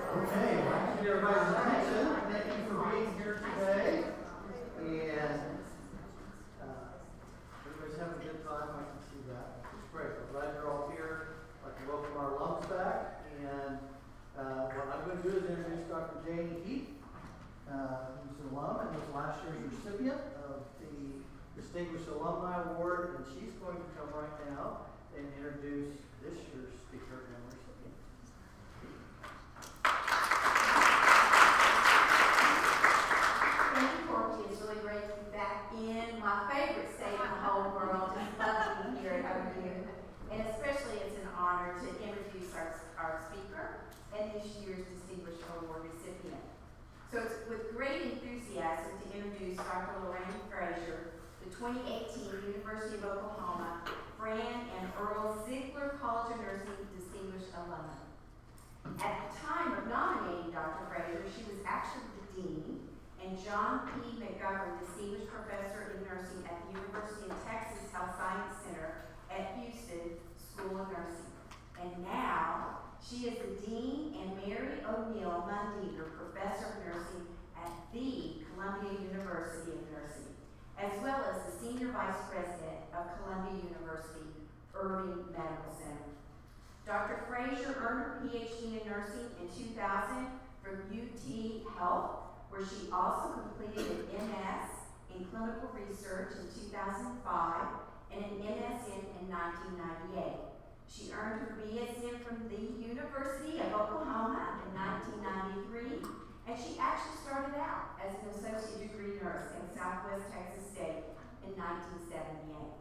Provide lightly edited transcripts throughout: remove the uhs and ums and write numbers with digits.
Okay, I'd like to get everybody's attention. Thank you for being here today. And everybody's having a good time. I can see that. It's great. I'm glad you're all here. I'd like to welcome our alums back. And what I'm going to do is introduce Dr. Janie Heath, who's an alum and was last year's recipient of the Distinguished Alumni Award. And she's going to come right now and introduce this year's speaker and recipient. It's really great to be back in my favorite state in the whole world. Just love being here over here. And especially it's an honor to introduce our speaker and this year's Distinguished Award recipient. So it's with great enthusiasm to introduce Dr. Lorraine Frazier, the 2018 University of Oklahoma Fran and Earl Ziegler College of Nursing Distinguished Alumna. At the time of nominating Dr. Frazier, she was actually the Dean and John P. McGovern, Distinguished Professor in Nursing at the University of Texas Health Science Center at Houston School of Nursing. And now, she is the Dean and Mary O'Neill Mundinger Professor of Nursing at the Columbia University of Nursing, as well as the Senior Vice President of Columbia University Irving Medical Center. Dr. Frazier earned her PhD in nursing in 2000 from UT Health, where she also completed an MS in clinical research in 2005 and an MSN in 1998. She earned her BSN from the University of Oklahoma in 1993, and she actually started out as an associate degree nurse in Southwest Texas State in 1978.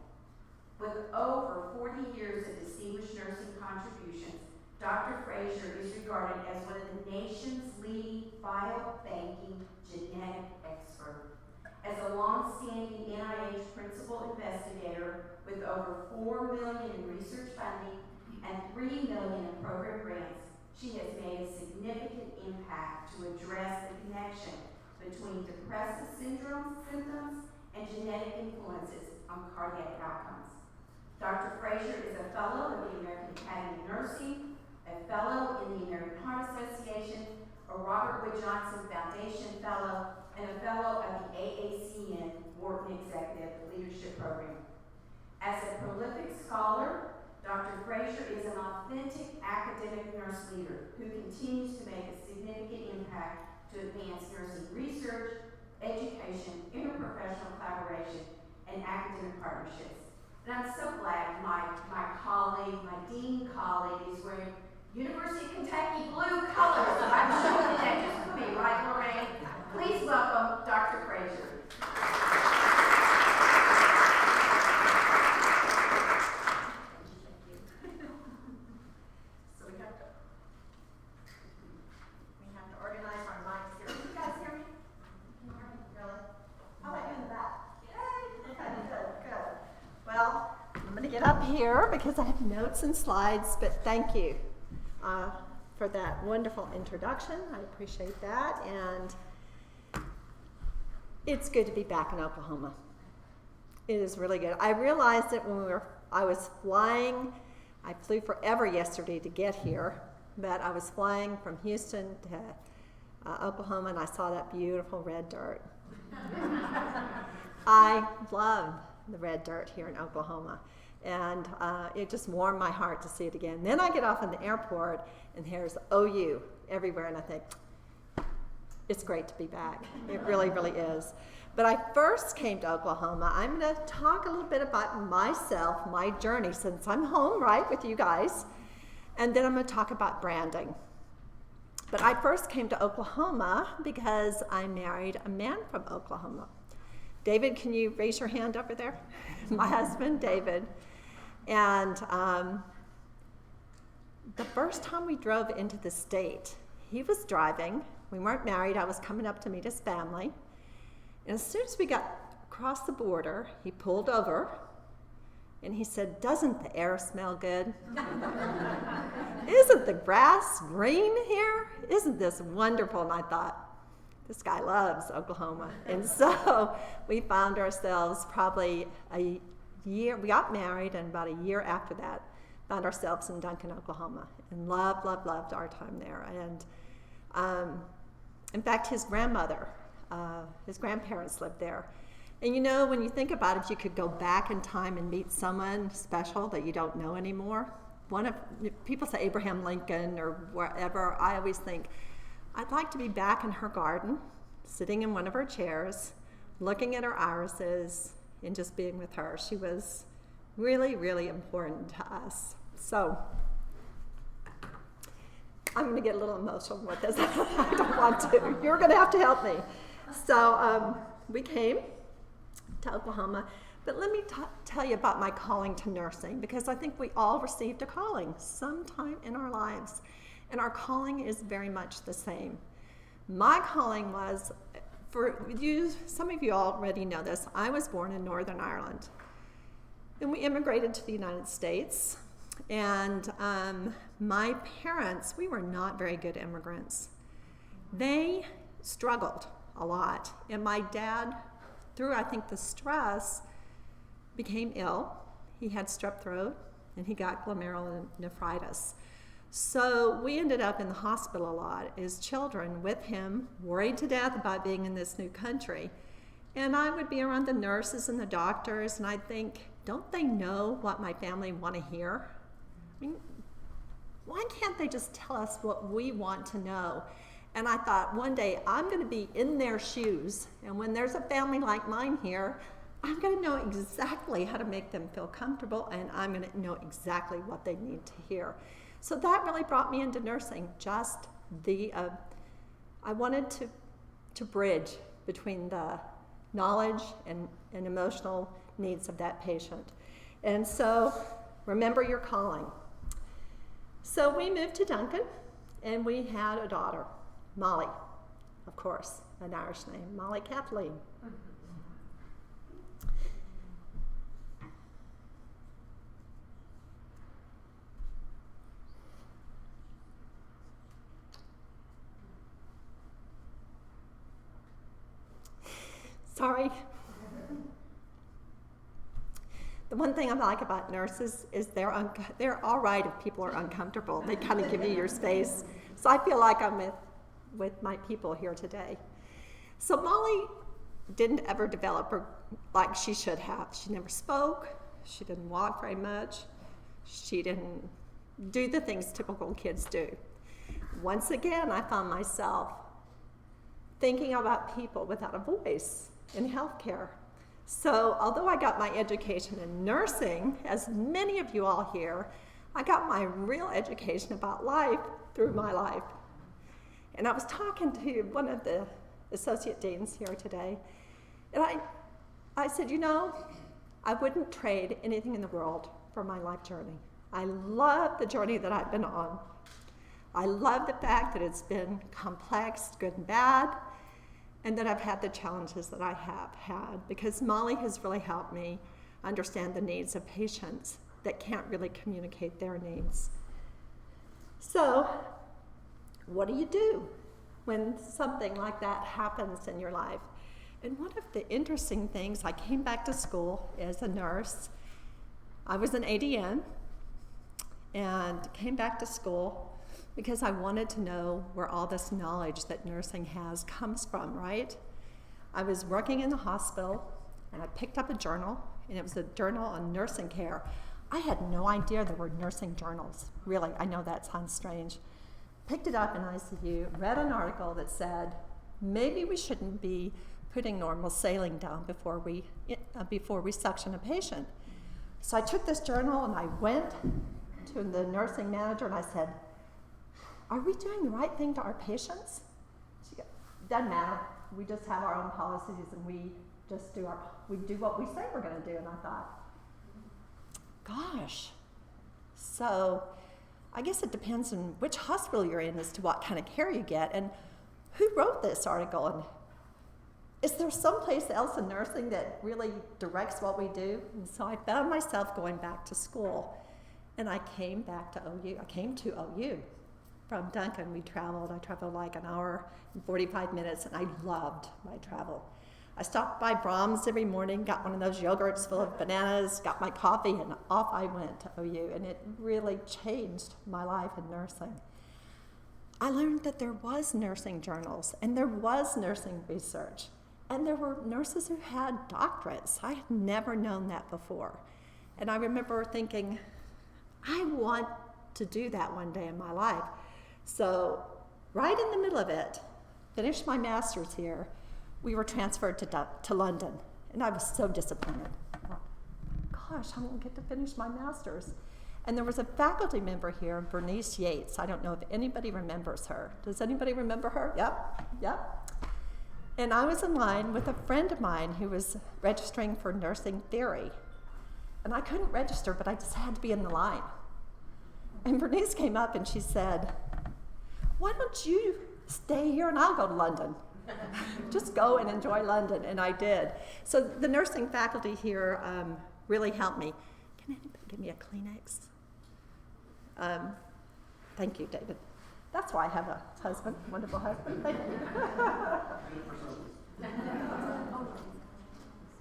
With over 40 years of distinguished nursing contributions, Dr. Frazier is regarded as one of the nation's leading biobanking genetic expert. As a long-standing NIH principal investigator with over $4 million in research funding and $3 million in program grants, she has made a significant impact to address the connection between depressive syndrome symptoms and genetic influences on cardiac outcomes. Dr. Frazier is a fellow of the American Academy of Nursing, a fellow in the American Heart Association, a Robert Wood Johnson Foundation Fellow, and a fellow of the AACN Wharton Executive Leadership Program. As a prolific scholar, Dr. Frazier is an authentic academic nurse leader who continues to make a significant impact to advance nursing research, education, interprofessional collaboration, and academic partnerships. And I'm so glad my colleague, my dean colleague, is wearing University of Kentucky blue colors. I'm showing that just for me, right, Lorraine? Please welcome Dr. Frazier. So we have to organize our mics here. Can you guys hear me? Really? How about you in the back? Yay! Okay, good. Well, I'm going to get up here because I have notes and slides, but thank you for that wonderful introduction. I appreciate that, and it's good to be back in Oklahoma. It is really good. I realized that when I was flying, I flew forever yesterday to get here, but I was flying from Houston to Oklahoma, and I saw that beautiful red dirt. I love the red dirt here in Oklahoma. And it just warmed my heart to see it again. Then I get off in the airport, and there's OU everywhere, and I think, it's great to be back. It really, really is. But I first came to Oklahoma. I'm going to talk a little bit about myself, my journey, since I'm home, right, with you guys. And then I'm going to talk about branding. But I first came to Oklahoma because I married a man from Oklahoma. David, can you raise your hand over there? My husband, David. And the first time we drove into the state, he was driving. We weren't married. I was coming up to meet his family. And as soon as we got across the border, he pulled over and he said, "Doesn't the air smell good? Isn't the grass green here? Isn't this wonderful?" And I thought, this guy loves Oklahoma. And so we found ourselves probably a year, we got married, and about a year after that, found ourselves in Duncan, Oklahoma, and loved our time there. And In fact, his grandparents lived there. And you know, when you think about it, if you could go back in time and meet someone special that you don't know anymore, people say Abraham Lincoln or wherever, I always think, I'd like to be back in her garden, sitting in one of her chairs, looking at her irises, and just being with her. She was really, really important to us. So, I'm going to get a little emotional with this. I don't want to. You're going to have to help me. So, we came to Oklahoma. But let me tell you about my calling to nursing, because I think we all received a calling sometime in our lives. And our calling is very much the same. My calling was, for you, some of you already know this, I was born in Northern Ireland. And we immigrated to the United States. And my parents, we were not very good immigrants. They struggled a lot. And my dad, through I think the stress, became ill. He had strep throat and he got glomerulonephritis. So we ended up in the hospital a lot as children with him, worried to death about being in this new country. And I would be around the nurses and the doctors, and I'd think, don't they know what my family want to hear? I mean, why can't they just tell us what we want to know? And I thought, one day I'm going to be in their shoes, and when there's a family like mine here, I'm going to know exactly how to make them feel comfortable, and I'm going to know exactly what they need to hear. So that really brought me into nursing, just I wanted to bridge between the knowledge and emotional needs of that patient. And so, remember your calling. So we moved to Duncan, and we had a daughter, Molly, of course, an Irish name, Molly Kathleen. Sorry. The one thing I like about nurses is they're all right if people are uncomfortable. They kind of give you your space. So I feel like I'm with my people here today. So Molly didn't ever develop like she should have. She never spoke. She didn't walk very much. She didn't do the things typical kids do. Once again, I found myself thinking about people without a voice in healthcare. So although I got my education in nursing, as many of you all here, I got my real education about life through my life. And I was talking to one of the associate deans here today, and I said, you know, I wouldn't trade anything in the world for my life journey. I love the journey that I've been on. I love the fact that it's been complex, good and bad, and that I've had the challenges that I have had, because Molly has really helped me understand the needs of patients that can't really communicate their needs. So, what do you do when something like that happens in your life? And one of the interesting things, I came back to school as a nurse. I was an ADN and came back to school because I wanted to know where all this knowledge that nursing has comes from, right? I was working in the hospital, and I picked up a journal, and it was a journal on nursing care. I had no idea there were nursing journals. Really, I know that sounds strange. Picked it up in ICU, read an article that said, maybe we shouldn't be putting normal saline down before we suction a patient. So I took this journal, and I went to the nursing manager, and I said, are we doing the right thing to our patients? She goes, doesn't matter. We just have our own policies, and we do what we say we're going to do. And I thought, gosh. So I guess it depends on which hospital you're in as to what kind of care you get, and who wrote this article, and is there someplace else in nursing that really directs what we do? And so I found myself going back to school, and I came back to OU. I came to OU. From Duncan, I traveled like an hour and 45 minutes, and I loved my travel. I stopped by Brahms every morning, got one of those yogurts full of bananas, got my coffee, and off I went to OU, and it really changed my life in nursing. I learned that there was nursing journals and there was nursing research. And there were nurses who had doctorates. I had never known that before. And I remember thinking, I want to do that one day in my life. So right in the middle of it, finished my master's here, we were transferred to London. And I was so disappointed. Gosh, I won't get to finish my master's. And there was a faculty member here, Bernice Yates. I don't know if anybody remembers her. Does anybody remember her? Yep. And I was in line with a friend of mine who was registering for nursing theory. And I couldn't register, but I just had to be in the line. And Bernice came up and she said, why don't you stay here and I'll go to London? Just go and enjoy London. And I did. So the nursing faculty here really helped me. Can anybody give me a Kleenex? Thank you, David. That's why I have a husband, wonderful husband. Thank you.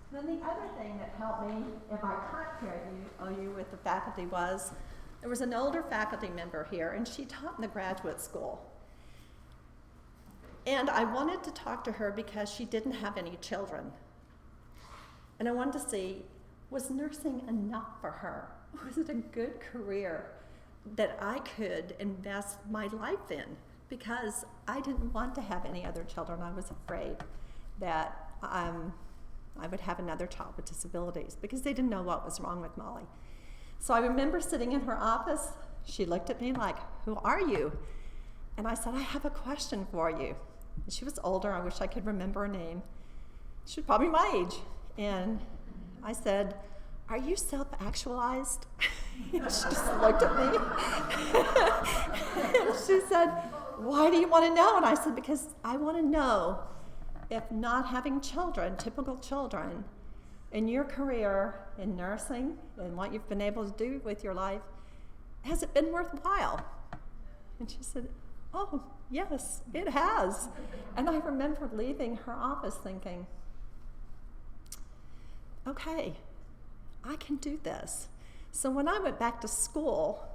Then the other thing that helped me, if I can't tell you with the faculty, was there was an older faculty member here, and she taught in the graduate school. And I wanted to talk to her because she didn't have any children. And I wanted to see, was nursing enough for her? Was it a good career that I could invest my life in? Because I didn't want to have any other children. I was afraid that I would have another child with disabilities because they didn't know what was wrong with Molly. So I remember sitting in her office. She looked at me like, who are you? And I said, I have a question for you. And she was older. I wish I could remember her name. She was probably my age. And I said, are you self-actualized? She just looked at me. And she said, why do you want to know? And I said, because I want to know if not having children, typical children, in your career in nursing and what you've been able to do with your life, has it been worthwhile? And she said, oh, yes, it has. And I remember leaving her office thinking, okay, I can do this. So when I went back to school,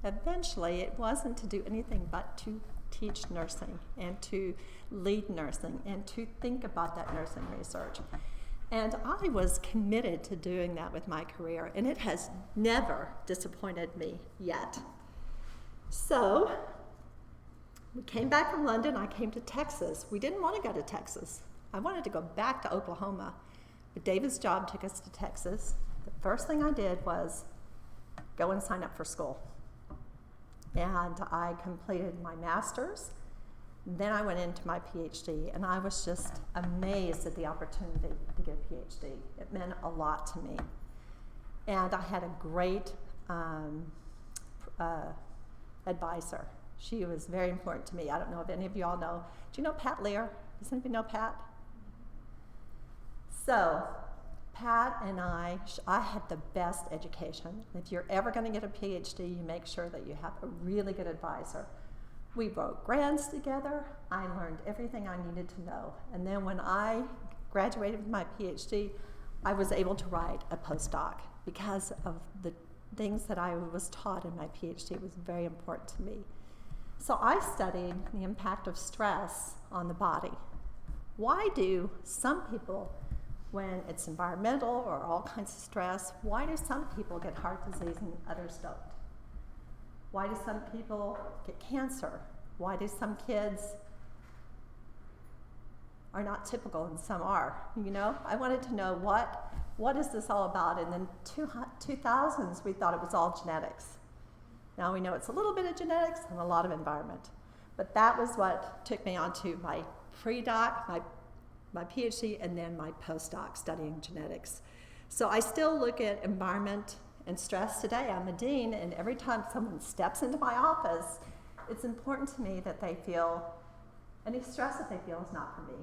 eventually it wasn't to do anything but to teach nursing and to lead nursing and to think about that nursing research. And I was committed to doing that with my career, and it has never disappointed me yet. So we came back from London. I came to Texas. We didn't want to go to Texas. I wanted to go back to Oklahoma, but David's job took us to Texas. The first thing I did was go and sign up for school. And I completed my master's. Then I went into my PhD, and I was just amazed at the opportunity to get a PhD. It meant a lot to me. And I had a great advisor. She was very important to me. I don't know if any of you all know. Do you know Pat Lear? Does anybody know Pat? So Pat and I had the best education. If you're ever going to get a PhD, you make sure that you have a really good advisor. We wrote grants together. I learned everything I needed to know. And then when I graduated with my PhD, I was able to write a postdoc because of the things that I was taught in my PhD. It was very important to me. So I studied the impact of stress on the body. Why do some people, when it's environmental or all kinds of stress, why do some people get heart disease and others don't? Why do some people get cancer? Why do some kids are not typical and some are? You know, I wanted to know what is this all about? And then 2000s, we thought it was all genetics. Now we know it's a little bit of genetics and a lot of environment. But that was what took me on to my pre-doc, my PhD, and then my postdoc studying genetics. So I still look at environment and stress today. I'm a dean, and every time someone steps into my office, it's important to me that they feel any stress that they feel is not for me.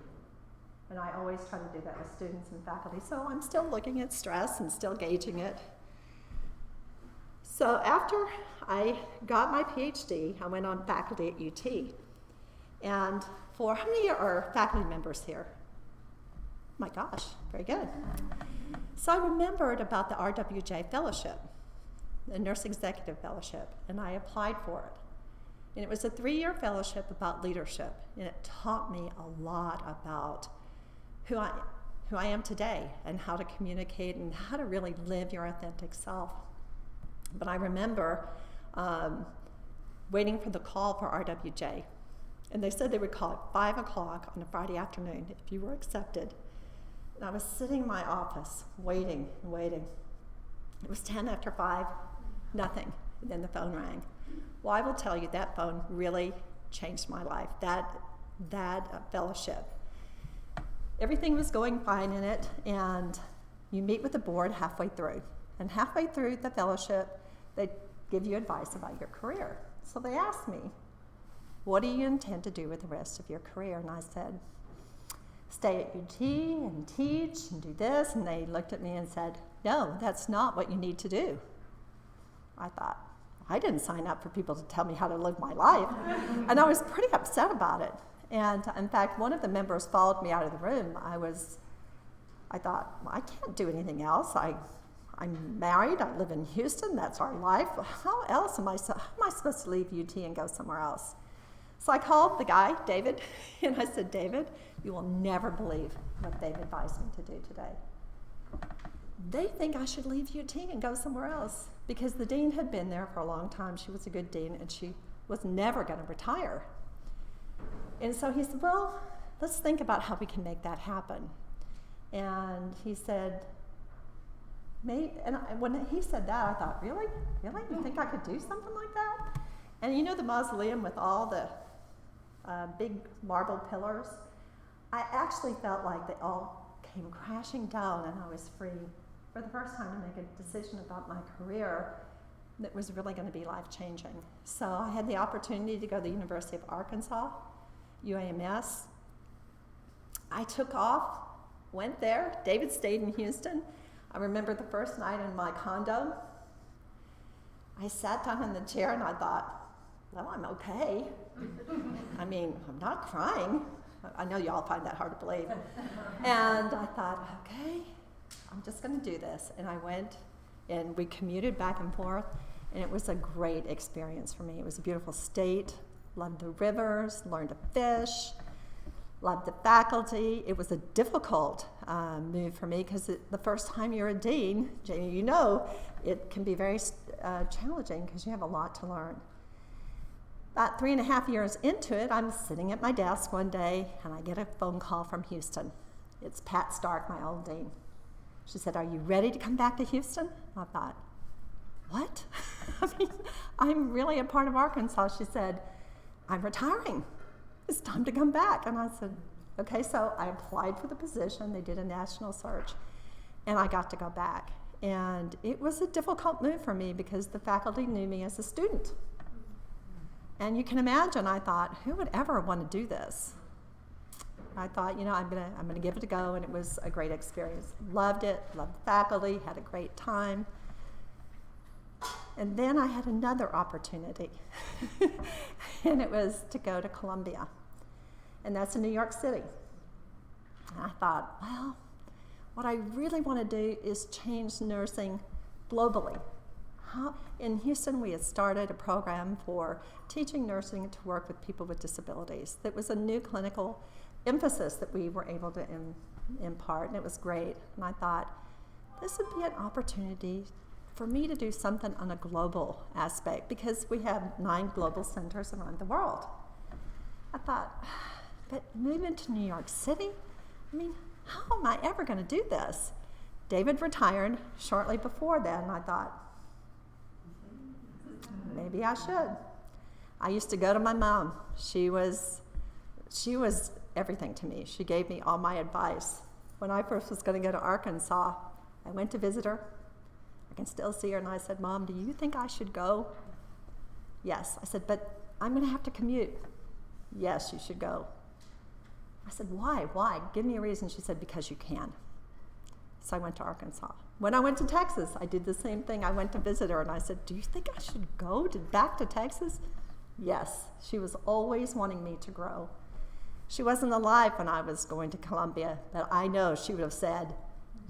And I always try to do that with students and faculty. So I'm still looking at stress and still gauging it. So after I got my PhD, I went on faculty at UT. And for how many are faculty members here? My gosh, very good. So I remembered about the RWJ Fellowship, the Nurse Executive Fellowship, and I applied for it. And it was a 3-year fellowship about leadership, and it taught me a lot about who I am today and how to communicate and how to really live your authentic self. But I remember waiting for the call for RWJ, and they said they would call at 5 o'clock on a Friday afternoon if you were accepted. And I was sitting in my office waiting and waiting. It was 10 after 5, nothing, and then the phone rang. Well, I will tell you, that phone really changed my life, that fellowship. Everything was going fine in it, and you meet with the board halfway through. And halfway through the fellowship, they give you advice about your career. So they asked me, what do you intend to do with the rest of your career? And I said, stay at UT and teach and do this. And they looked at me and said, no, that's not what you need to do. I thought, I didn't sign up for people to tell me how to live my life. And I was pretty upset about it. And in fact, one of the members followed me out of the room. I thought, well, I can't do anything else. I'm married, I live in Houston, that's our life. How am I supposed to leave UT and go somewhere else? So I called the guy, David, and I said, David, you will never believe what they've advised me to do today. They think I should leave UT and go somewhere else because the dean had been there for a long time. She was a good dean, and she was never going to retire. And so he said, well, let's think about how we can make that happen. And he said, when he said that, I thought, really? Really? You think I could do something like that? And you know the mausoleum with all the big marble pillars? I actually felt like they all came crashing down, and I was free for the first time to make a decision about my career that was really going to be life-changing. So I had the opportunity to go to the University of Arkansas, UAMS. I took off, went there. David stayed in Houston. I remember the first night in my condo, I sat down in the chair and I thought, well, I'm okay. I mean, I'm not crying. I know y'all find that hard to believe. And I thought, okay, I'm just going to do this. And I went and we commuted back and forth, and it was a great experience for me. It was a beautiful state, loved the rivers, learned to fish, loved the faculty. It was a difficult move for me because the first time you're a dean, Jamie, you know, it can be very challenging because you have a lot to learn. About 3.5 years into it, I'm sitting at my desk one day and I get a phone call from Houston. It's Pat Stark, my old dean. She said, are you ready to come back to Houston? I thought, what? I mean, I'm really a part of Arkansas. She said, I'm retiring. It's time to come back. And I said, okay, so I applied for the position. They did a national search, and I got to go back. And it was a difficult move for me because the faculty knew me as a student. And you can imagine, I thought, who would ever want to do this? I thought, you know, I'm gonna give it a go, and it was a great experience. Loved it, loved the faculty, had a great time. And then I had another opportunity, and it was to go to Columbia, and that's in New York City. And I thought, well, what I really want to do is change nursing globally. In Houston, we had started a program for teaching nursing to work with people with disabilities. That was a new clinical emphasis that we were able to impart, and it was great. And I thought, this would be an opportunity for me to do something on a global aspect because we have 9 global centers around the world. I thought, but moving to New York City? I mean, how am I ever going to do this? David retired shortly before that, and I thought, maybe I should. I used to go to my mom. She was everything to me. She gave me all my advice. When I first was going to go to Arkansas, I went to visit her. I can still see her, and I said, Mom, do you think I should go? Yes. I said, but I'm going to have to commute. Yes, you should go. I said, why? Why? Give me a reason. She said, because you can. So I went to Arkansas. When I went to Texas, I did the same thing. I went to visit her, and I said, do you think I should go back to Texas? Yes. She was always wanting me to grow. She wasn't alive when I was going to Columbia, but I know she would have said,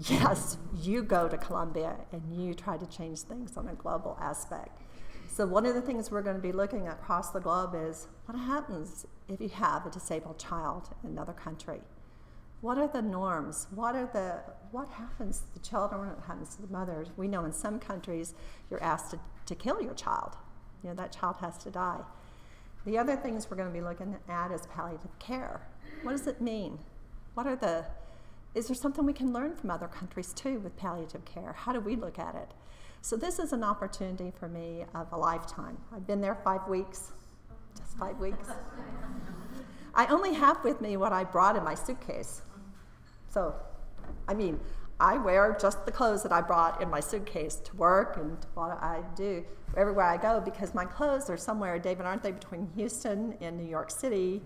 yes, you go to Columbia and you try to change things on a global aspect. So one of the things we're going to be looking at across the globe is what happens if you have a disabled child in another country? What are the norms? What happens to the children? What happens to the mothers? We know in some countries you're asked to kill your child. You know, that child has to die. The other things we're going to be looking at is palliative care. What does it mean? Is there something we can learn from other countries too with palliative care? How do we look at it? So this is an opportunity for me of a lifetime. I've been there 5 weeks, just 5 weeks. I only have with me what I brought in my suitcase. So, I wear just the clothes that I brought in my suitcase to work and what I do everywhere I go, because my clothes are somewhere, David, aren't they, between Houston and New York City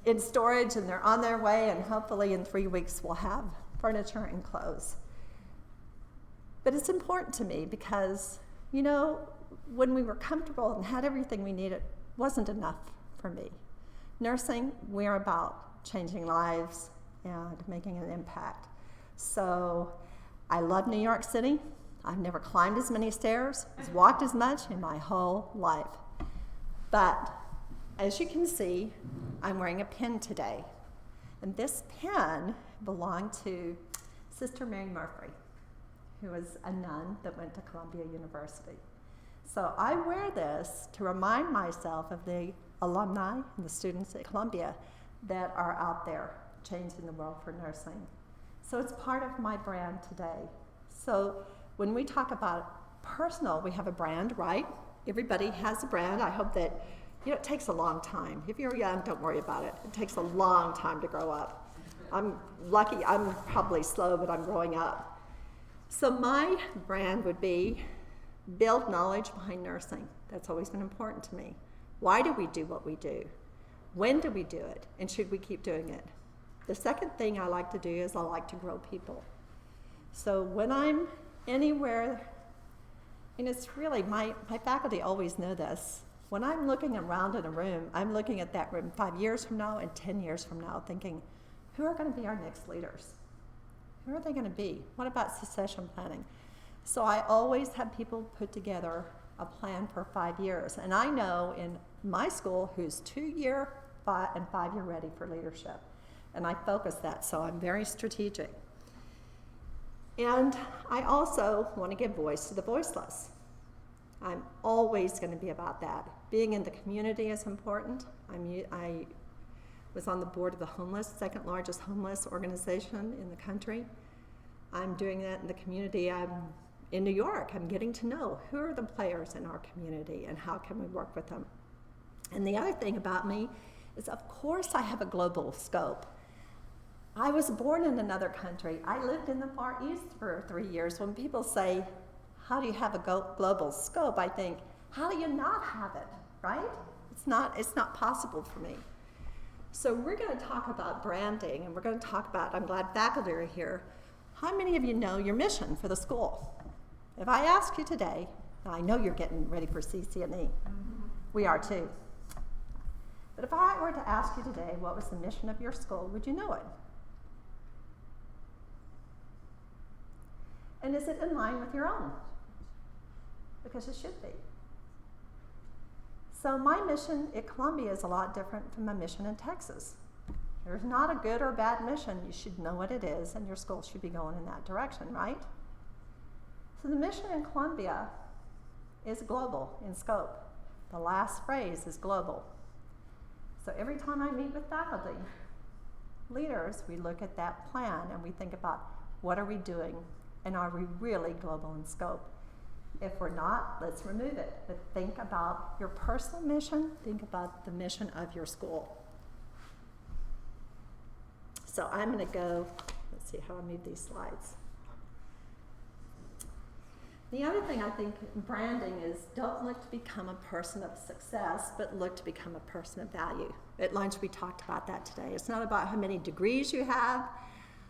in storage, and they're on their way, and hopefully in 3 weeks we'll have furniture and clothes. But it's important to me because, you know, when we were comfortable and had everything we needed, it wasn't enough for me. Nursing, we're about changing lives and making an impact. So I love New York City. I've never climbed as many stairs, walked as much in my whole life. But as you can see, I'm wearing a pin today. And this pin belonged to Sister Mary Murphy, who was a nun that went to Columbia University. So I wear this to remind myself of the alumni and the students at Columbia that are out there changing the world for nursing. So it's part of my brand today. So when we talk about personal, we have a brand, right? Everybody has a brand. I hope that, it takes a long time. If you're young, don't worry about it. It takes a long time to grow up. I'm lucky, I'm probably slow, but I'm growing up. So my brand would be build knowledge behind nursing. That's always been important to me. Why do we do what we do? When do we do it? And should we keep doing it? The second thing I like to do is I like to grow people. So when I'm anywhere, and it's really, my faculty always know this, when I'm looking around in a room, I'm looking at that room 5 years from now and 10 years from now thinking, who are going to be our next leaders? Who are they going to be? What about succession planning? So I always have people put together a plan for 5 years. And I know in my school who's 2-year and 5-year ready for leadership. And I focus that, so I'm very strategic. And I also want to give voice to the voiceless. I'm always going to be about that. Being in the community is important. I was on the board of the homeless, second largest homeless organization in the country. I'm doing that in the community. I'm in New York. I'm getting to know who are the players in our community and how can we work with them. And the other thing about me is, of course, I have a global scope. I was born in another country. I lived in the Far East for 3 years. When people say, how do you have a global scope? I think, how do you not have it, right? It's not possible for me. So we're going to talk about branding, and we're going to talk about, I'm glad faculty are here, how many of you know your mission for the school? If I ask you today, and I know you're getting ready for CCNE, we are too. But if I were to ask you today, what was the mission of your school, would you know it? And is it in line with your own? Because it should be. So my mission at Columbia is a lot different from my mission in Texas. There's not a good or bad mission. You should know what it is, and your school should be going in that direction, right? So the mission in Columbia is global in scope. The last phrase is global. So every time I meet with faculty, leaders, we look at that plan and we think about what are we doing, and are we really global in scope? If we're not, let's remove it. But think about your personal mission, think about the mission of your school. So I'm going to go, let's see how I move these slides. The other thing I think in branding is don't look to become a person of success, but look to become a person of value. At lunch we talked about that today. It's not about how many degrees you have,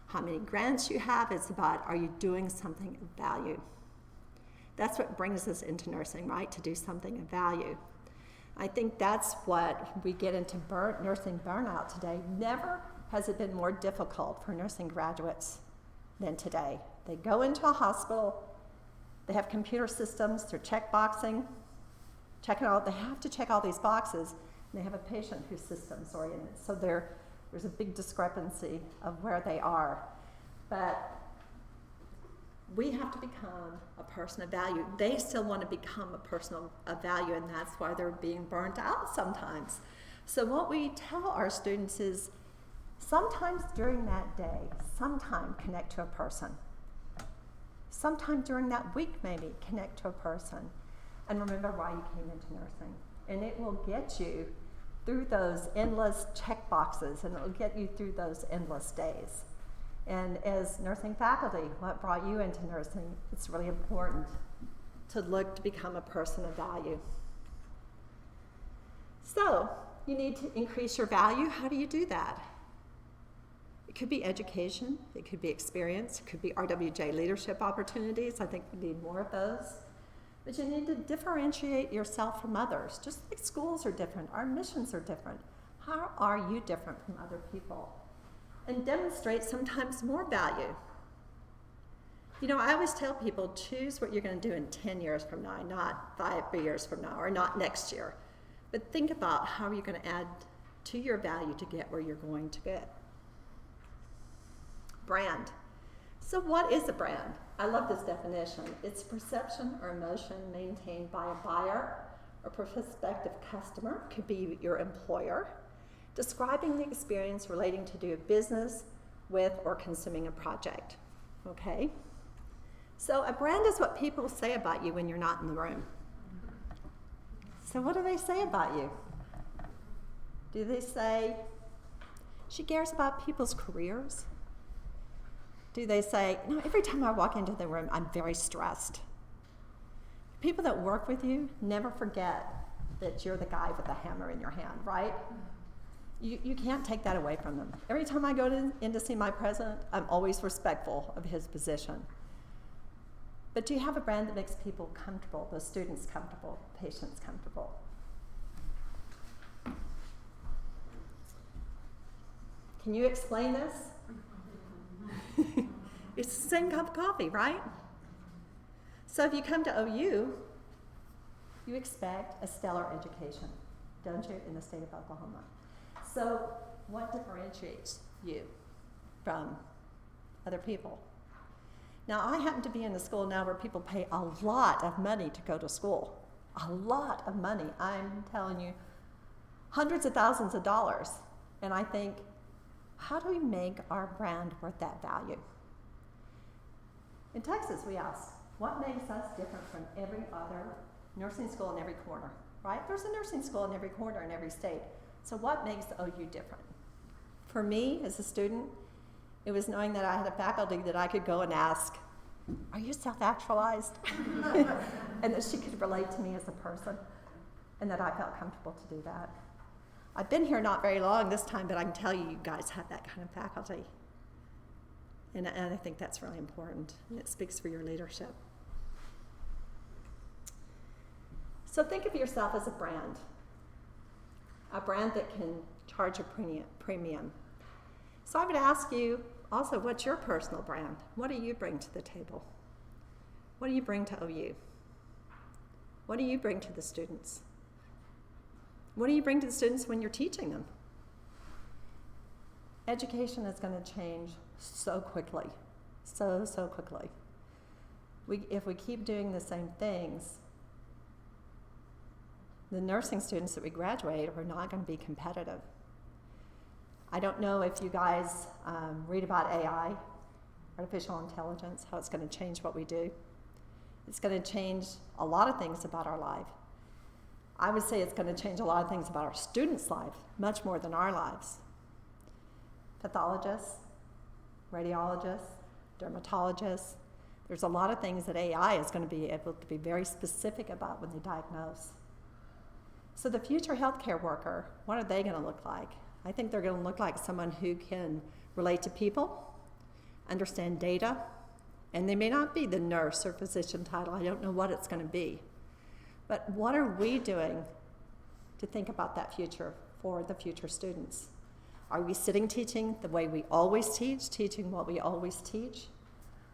how many grants you have. It's about, are you doing something of value? That's what brings us into nursing, right? To do something of value. I think that's what we get into nursing burnout today. Never has it been more difficult for nursing graduates than today. They go into a hospital, they have computer systems, they're checkboxing, checking out, they have to check all these boxes, and they have a patient who's systems oriented. So there's a big discrepancy of where they are. But we have to become a person of value. They still want to become a person of value, and that's why they're being burnt out sometimes. So what we tell our students is, sometimes during that day, sometime connect to a person. Sometime during that week, maybe, connect to a person. And remember why you came into nursing. And it will get you through those endless check boxes, and it will get you through those endless days. And as nursing faculty, what brought you into nursing, it's really important to look to become a person of value. So, you need to increase your value. How do you do that? It could be education, it could be experience, it could be RWJ leadership opportunities. I think we need more of those. But you need to differentiate yourself from others. Just like schools are different, our missions are different. How are you different from other people? And demonstrate sometimes more value. You know, I always tell people, choose what you're going to do in 10 years from now, not 5 years from now, or not next year. But think about how you're going to add to your value to get where you're going to get. Brand. So what is a brand? I love this definition. It's perception or emotion maintained by a buyer or prospective customer, could be your employer, describing the experience relating to do business with or consuming a project. Okay? So a brand is what people say about you when you're not in the room. So what do they say about you? Do they say, she cares about people's careers? Do they say, no, every time I walk into the room, I'm very stressed? People that work with you never forget that you're the guy with the hammer in your hand, right? You can't take that away from them. Every time I go in to see my president, I'm always respectful of his position. But do you have a brand that makes people comfortable, those students comfortable, patients comfortable? Can you explain this? It's the same cup of coffee, right? So if you come to OU, you expect a stellar education, don't you, in the state of Oklahoma? So what differentiates you from other people? Now, I happen to be in a school now where people pay a lot of money to go to school. A lot of money. I'm telling you, hundreds of thousands of dollars. And I think, how do we make our brand worth that value? In Texas, we asked, what makes us different from every other nursing school in every corner, right? There's a nursing school in every corner in every state. So what makes OU different? For me, as a student, it was knowing that I had a faculty that I could go and ask, are you self-actualized? And that she could relate to me as a person, and that I felt comfortable to do that. I've been here not very long this time, but I can tell you, you guys have that kind of faculty. And I think that's really important, and it speaks for your leadership. So think of yourself as a brand that can charge a premium. So I would ask you also, what's your personal brand? What do you bring to the table? What do you bring to OU? What do you bring to the students? What do you bring to the students when you're teaching them? Education is going to change so quickly, so quickly. If we keep doing the same things, the nursing students that we graduate are not going to be competitive. I don't know if you guys read about AI, artificial intelligence, how it's going to change what we do. It's going to change a lot of things about our life. I would say it's going to change a lot of things about our students' life, much more than our lives. Pathologists, radiologists, dermatologists, there's a lot of things that AI is going to be able to be very specific about when they diagnose. So the future healthcare worker, what are they going to look like? I think they're going to look like someone who can relate to people, understand data, and they may not be the nurse or physician title. I don't know what it's going to be. But what are we doing to think about that future for the future students? Are we sitting teaching the way we always teach, teaching what we always teach?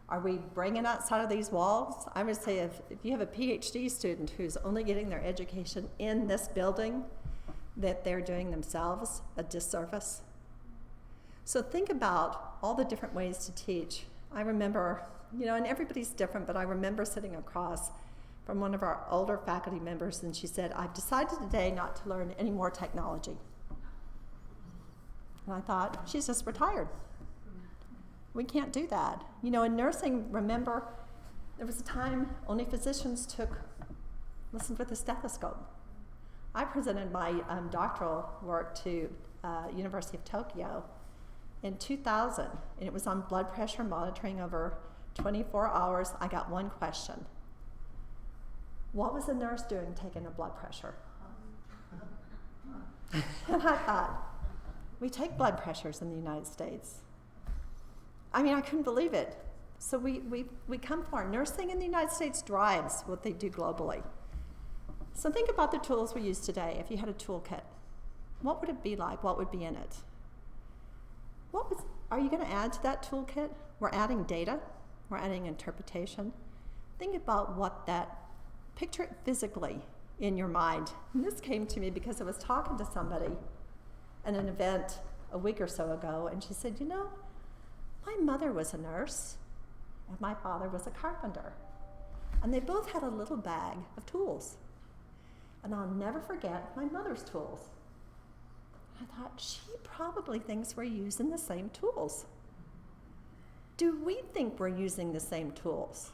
Are we bringing outside of these walls? I would say if you have a PhD student who's only getting their education in this building, that they're doing themselves a disservice. So think about all the different ways to teach. I remember, and everybody's different, but I remember sitting across from one of our older faculty members, and she said, I've decided today not to learn any more technology. And I thought, she's just retired. We can't do that. In nursing, remember, there was a time only physicians listened with a stethoscope. I presented my doctoral work to University of Tokyo in 2000, and it was on blood pressure monitoring over 24 hours. I got one question. What was the nurse doing taking a blood pressure? And I thought, we take blood pressures in the United States. I couldn't believe it. So we come for nursing in the United States drives what they do globally. So think about the tools we use today. If you had a toolkit, what would it be like? What would be in it? Are you going to add to that toolkit? We're adding data. We're adding interpretation. Think about picture it physically in your mind. And this came to me because I was talking to somebody at an event a week or so ago, and she said, my mother was a nurse, and my father was a carpenter. And they both had a little bag of tools. And I'll never forget my mother's tools. I thought, she probably thinks we're using the same tools. Do we think we're using the same tools?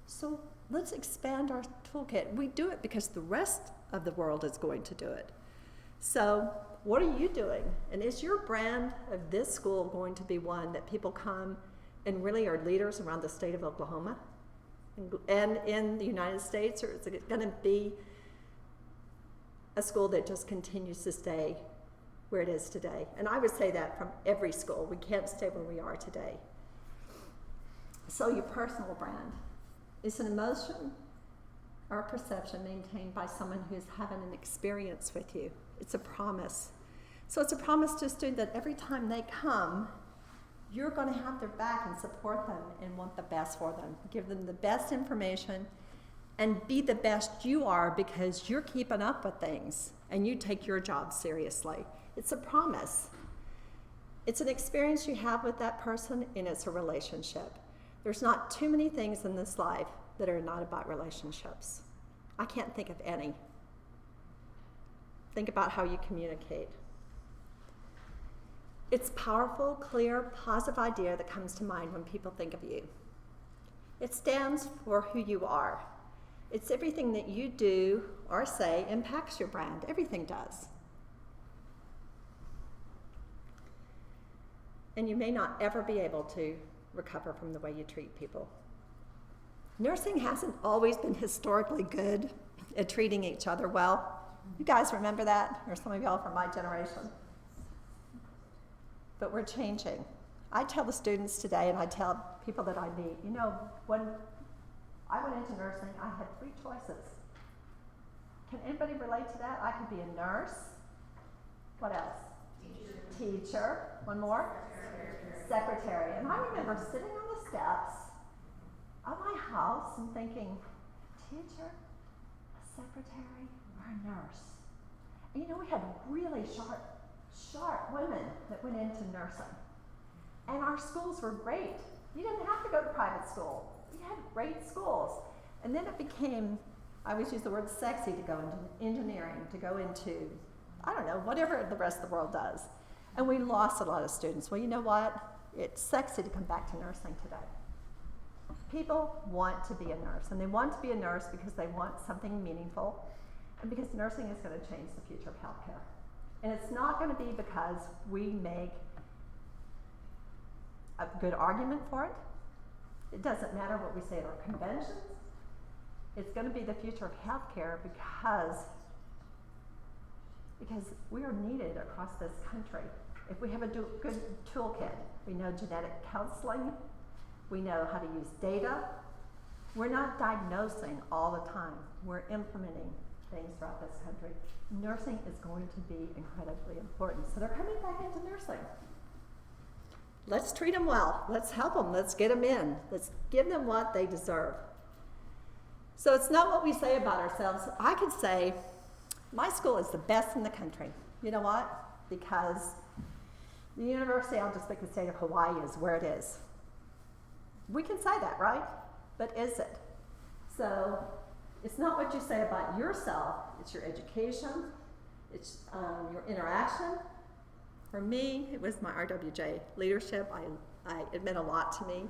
So let's expand our toolkit. We do it because the rest of the world is going to do it. So what are you doing? And is your brand of this school going to be one that people come and really are leaders around the state of Oklahoma and in the United States, or is it going to be a school that just continues to stay where it is today? And I would say that from every school. We can't stay where we are today. So your personal brand is an emotion or a perception maintained by someone who's having an experience with you. It's a promise. So it's a promise to a student that every time they come, you're going to have their back and support them and want the best for them. Give them the best information and be the best you are because you're keeping up with things and you take your job seriously. It's a promise. It's an experience you have with that person, and it's a relationship. There's not too many things in this life that are not about relationships. I can't think of any. Think about how you communicate. It's powerful, clear, positive idea that comes to mind when people think of you. It stands for who you are. It's everything that you do or say impacts your brand. Everything does. And you may not ever be able to recover from the way you treat people. Nursing hasn't always been historically good at treating each other well. You guys remember that? Or some of y'all from my generation. But we're changing. I tell the students today, and I tell people that I meet, when I went into nursing, I had 3 choices. Can anybody relate to that? I could be a nurse. What else? Teacher. One more? Secretary. And I remember sitting on the steps of my house and thinking, teacher, a secretary, or a nurse? And we had really sharp women that went into nursing. And our schools were great. You didn't have to go to private school. We had great schools. And then it became, I always use the word sexy to go into engineering, to go into, whatever the rest of the world does. And we lost a lot of students. Well, you know what? It's sexy to come back to nursing today. People want to be a nurse, and they want to be a nurse because they want something meaningful, and because nursing is going to change the future of healthcare. And it's not going to be because we make a good argument for it. It doesn't matter what we say at our conventions. It's going to be the future of healthcare because we are needed across this country. If we have a good toolkit, we know genetic counseling, we know how to use data. We're not diagnosing all the time. We're implementing things throughout this country. Nursing is going to be incredibly important. So they're coming back into nursing. Let's treat them well. Let's help them. Let's get them in. Let's give them what they deserve. So it's not what we say about ourselves. I could say, my school is the best in the country. You know what? Because the university, I'll just pick the state of Hawaii, is where it is. We can say that, right? But is it? So it's not what you say about yourself. It's your education. It's your interaction. For me, it was my RWJ leadership. It meant a lot to me.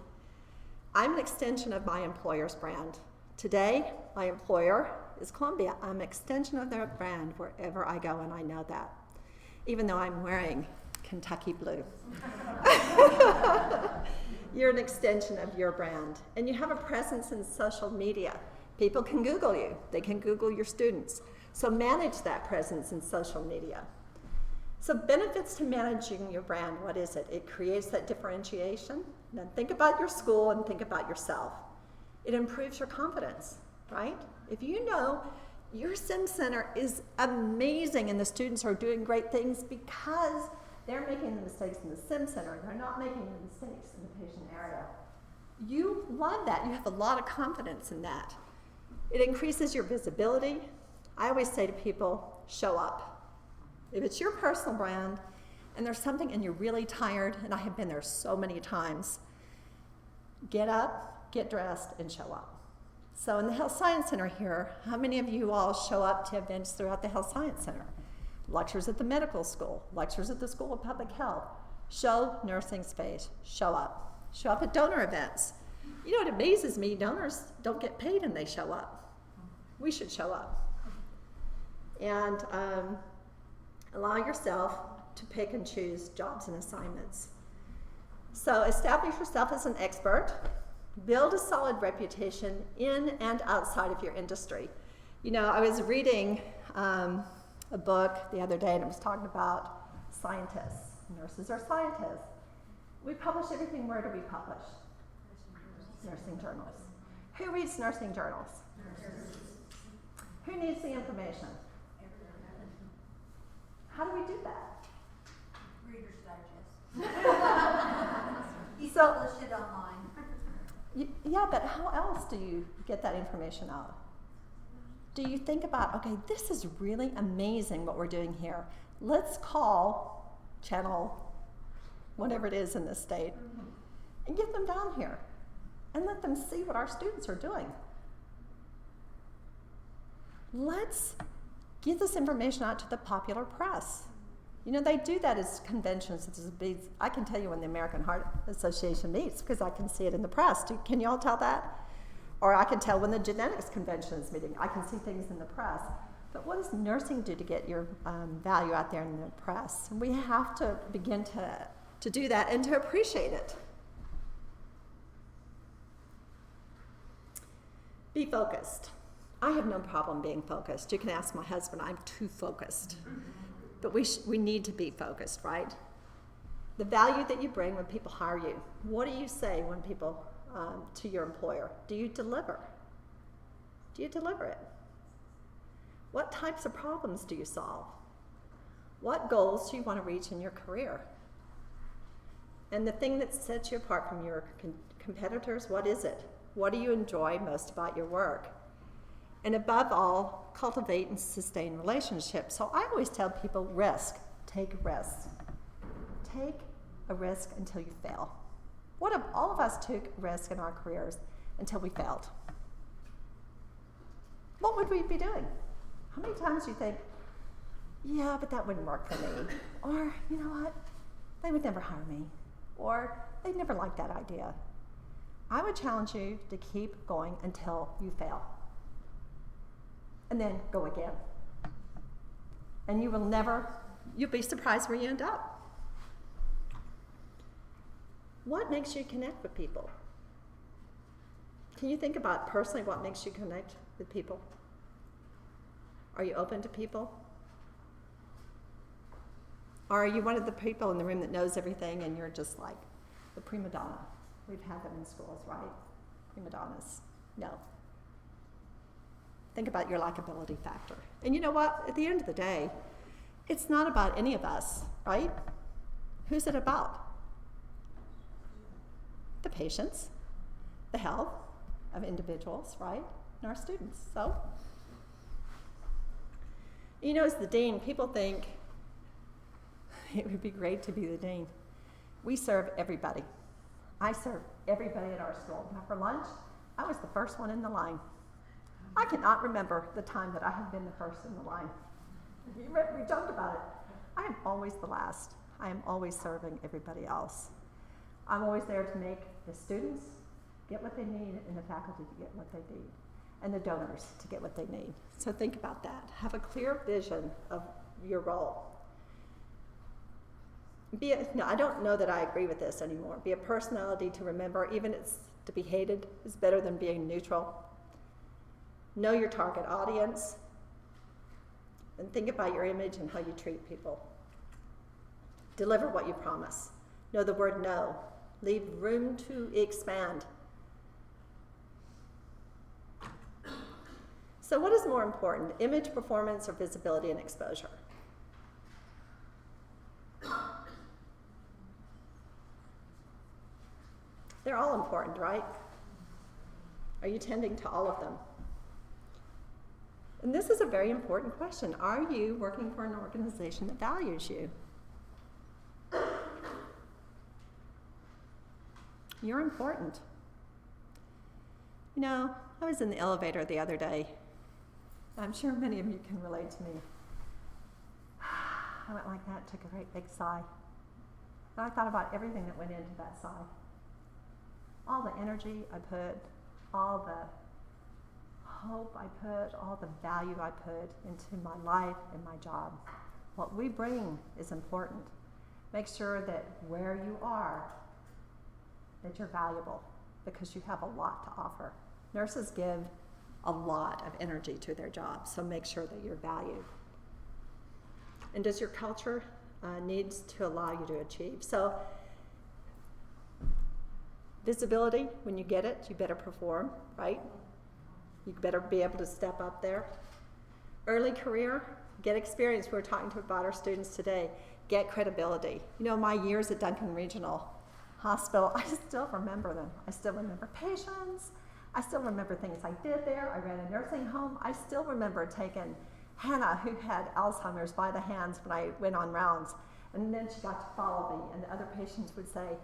I'm an extension of my employer's brand. Today, my employer is Columbia. I'm an extension of their brand wherever I go, and I know that, even though I'm wearing Kentucky blue. You're an extension of your brand, and you have a presence in social media. People can Google you. They can Google your students. So manage that presence in social media. So benefits to managing your brand, what is it? It creates that differentiation. Then think about your school and think about yourself. It improves your confidence, right? If you know your SIM center is amazing and the students are doing great things because they're making the mistakes in the SIM center, they're not making the mistakes in the patient area. You love that. You have a lot of confidence in that. It increases your visibility. I always say to people, show up. If it's your personal brand and there's something and you're really tired, and I have been there so many times, get up, get dressed, and show up. So in the Health Science Center here, how many of you all show up to events throughout the Health Science Center? Lectures at the medical school, lectures at the School of Public Health, show nursing space, show up. Show up at donor events. You know what amazes me? Donors don't get paid and they show up. We should show up. And allow yourself to pick and choose jobs and assignments. So establish yourself as an expert. Build a solid reputation in and outside of your industry. You know, I was reading a book the other day and it was talking about scientists. Nurses are scientists. We publish everything. Where do we publish? Nursing journals. Who reads nursing journals? Nurses. Who needs the information? How do we do that? Reader's Digest. You publish it online. Yeah, but how else do you get that information out? Do you think about, okay, this is really amazing what we're doing here. Let's call channel whatever it is in this state and get them down here and let them see what our students are doing. Let's get this information out to the popular press. You know, they do that as conventions. I can tell you when the American Heart Association meets because I can see it in the press. Can you all tell that? Or I can tell when the genetics convention is meeting. I can see things in the press. But what does nursing do to get your value out there in the press? And we have to begin to do that and to appreciate it. Be focused. I have no problem being focused. You can ask my husband, I'm too focused. But we need to be focused, right? The value that you bring when people hire you. What do you say when people, to your employer? Do you deliver? Do you deliver it? What types of problems do you solve? What goals do you want to reach in your career? And the thing that sets you apart from your competitors, what is it? What do you enjoy most about your work? And above all, cultivate and sustain relationships. So I always tell people, risk. Take risks. Take a risk until you fail. What if all of us took risk in our careers until we failed? What would we be doing? How many times do you think, yeah, but that wouldn't work for me? Or, you know what? They would never hire me. Or, they'd never like that idea. I would challenge you to keep going until you fail. And then go again. And you'll be surprised where you end up. What makes you connect with people? Can you think about personally what makes you connect with people? Are you open to people? Or are you one of the people in the room that knows everything and you're just like the prima donna? We've had them in schools, right? Prima donnas. No. Think about your likability factor. And you know what? At the end of the day, it's not about any of us, right? Who's it about? the patients, the health of individuals, right, and our students. So, you know, as the dean, people think it would be great to be the dean. We serve everybody. I serve everybody at our school. Now for lunch, I was the first one in the line. I cannot remember the time that I have been the first in the line. We joked about it. I am always the last. I am always serving everybody else. I'm always there to make the students get what they need and the faculty to get what they need, and the donors to get what they need. So think about that. Have a clear vision of your role. I don't know that I agree with this anymore. Be a personality to remember, even it's to be hated is better than being neutral. Know your target audience, and think about your image and how you treat people. Deliver what you promise. Know the word no. Leave room to expand. So what is more important, image, performance, or visibility and exposure? They're all important, right? Are you tending to all of them? And this is a very important question. Are you working for an organization that values you? You're important. You know, I was in the elevator the other day. I'm sure many of you can relate to me. I went like that, took a great big sigh. And I thought about everything that went into that sigh. All the energy I put, all the hope I put, all the value I put into my life and my job. What we bring is important. Make sure that where you are, that you're valuable, because you have a lot to offer. Nurses give a lot of energy to their job, so make sure that you're valued. And does your culture needs to allow you to achieve? So visibility, when you get it, you better perform, right? You better be able to step up there. Early career, get experience. We were talking about our students today. Get credibility. You know, my years at Duncan Regional Hospital, I still remember them. I still remember patients. I still remember things I did there. I ran a nursing home. I still remember taking Hannah, who had Alzheimer's, by the hands when I went on rounds. And then she got to follow me, and the other patients would say,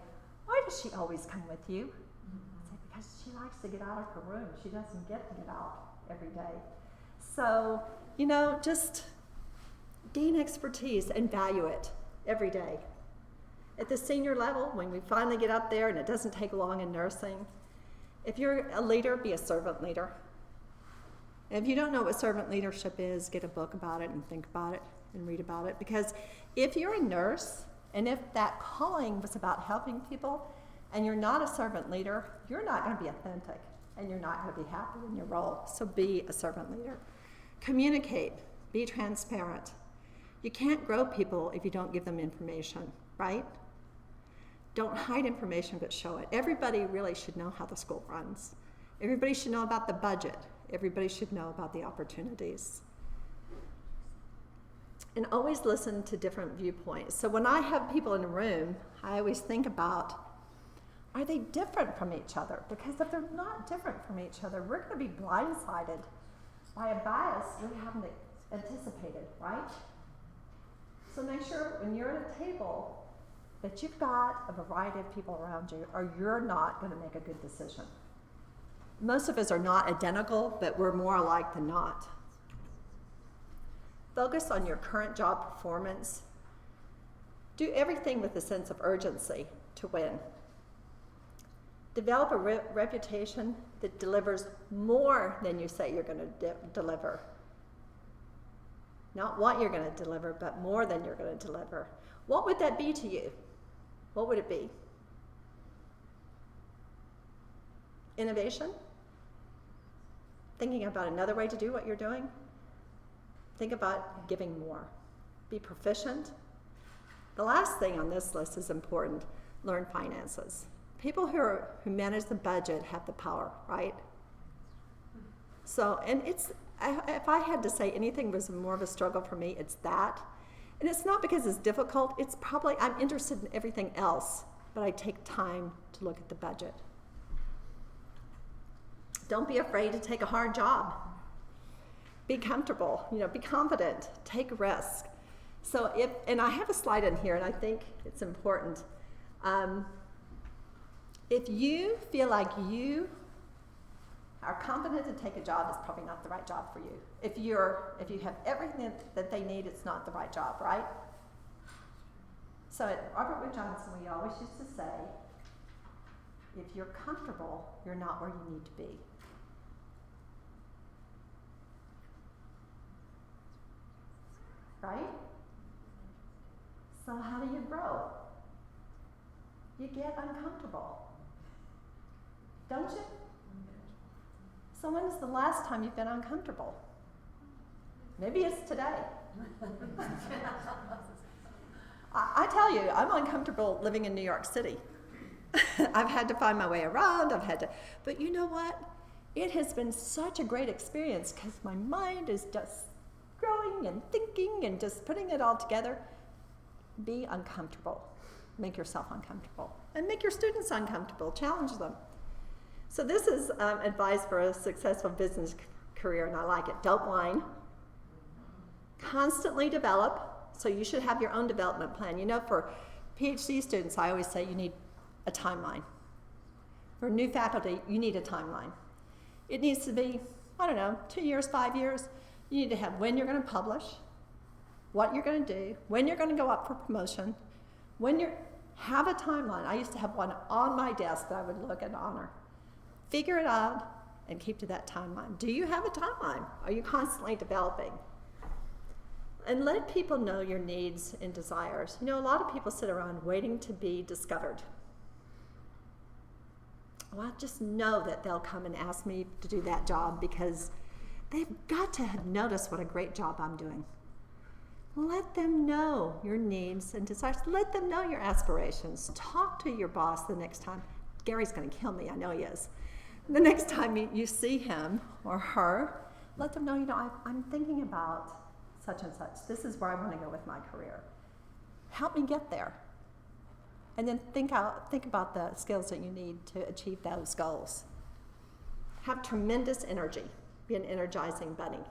"Why does she always come with you?" I'd say, "Because she likes to get out of her room. She doesn't get to get out every day." So, you know, just gain expertise and value it every day. At the senior level, when we finally get up there, and it doesn't take long in nursing, if you're a leader, be a servant leader. And if you don't know what servant leadership is, get a book about it and think about it and read about it. Because if you're a nurse, and if that calling was about helping people, and you're not a servant leader, you're not going to be authentic, and you're not going to be happy in your role. So be a servant leader. Communicate. Be transparent. You can't grow people if you don't give them information, right? Don't hide information, but show it. Everybody really should know how the school runs. Everybody should know about the budget. Everybody should know about the opportunities. And always listen to different viewpoints. So when I have people in a room, I always think about, are they different from each other? Because if they're not different from each other, we're going to be blindsided by a bias we haven't anticipated, right? So make sure when you're at a table that you've got a variety of people around you, or you're not going to make a good decision. Most of us are not identical, but we're more alike than not. Focus on your current job performance. Do everything with a sense of urgency to win. Develop a reputation that delivers more than you say you're going to deliver. Not what you're going to deliver, but more than you're going to deliver. What would that be to you? What would it be? Innovation? Thinking about another way to do what you're doing? Think about giving more. Be proficient. The last thing on this list is important. Learn finances. People who manage the budget have the power, right? So, and if I had to say anything was more of a struggle for me, it's that. And it's not because it's difficult, it's probably I'm interested in everything else but I take time to look at the budget. Don't be afraid to take a hard job. Be comfortable, be confident, take risk. So and I have a slide in here, and I think it's important. If you feel like you are confident to take a job, it's probably not the right job for you. If you have everything that they need, it's not the right job, right? So at RWJ Johnson, we always used to say, if you're comfortable, you're not where you need to be. Right? So how do you grow? You get uncomfortable. Don't you? So when is the last time you've been uncomfortable? Maybe it's today. I tell you, I'm uncomfortable living in New York City. I've had to find my way around, but you know what? It has been such a great experience because my mind is just growing and thinking and just putting it all together. Be uncomfortable. Make yourself uncomfortable. And make your students uncomfortable. Challenge them. So this is advice for a successful business career, and I like it. Don't whine. Constantly develop. So you should have your own development plan. For PhD students, I always say you need a timeline. For new faculty, you need a timeline. It needs to be, 2 years, 5 years. You need to have when you're going to publish, what you're going to do, when you're going to go up for promotion, have a timeline. I used to have one on my desk that I would look and honor. Figure it out and keep to that timeline. Do you have a timeline? Are you constantly developing? And let people know your needs and desires. A lot of people sit around waiting to be discovered. Well, I just know that they'll come and ask me to do that job because they've got to notice what a great job I'm doing. Let them know your needs and desires. Let them know your aspirations. Talk to your boss the next time. Gary's going to kill me. I know he is. The next time you see him or her, let them know, I'm thinking about such and such. This is where I want to go with my career. Help me get there. And then think about the skills that you need to achieve those goals. Have tremendous energy. Be an energizing bunny.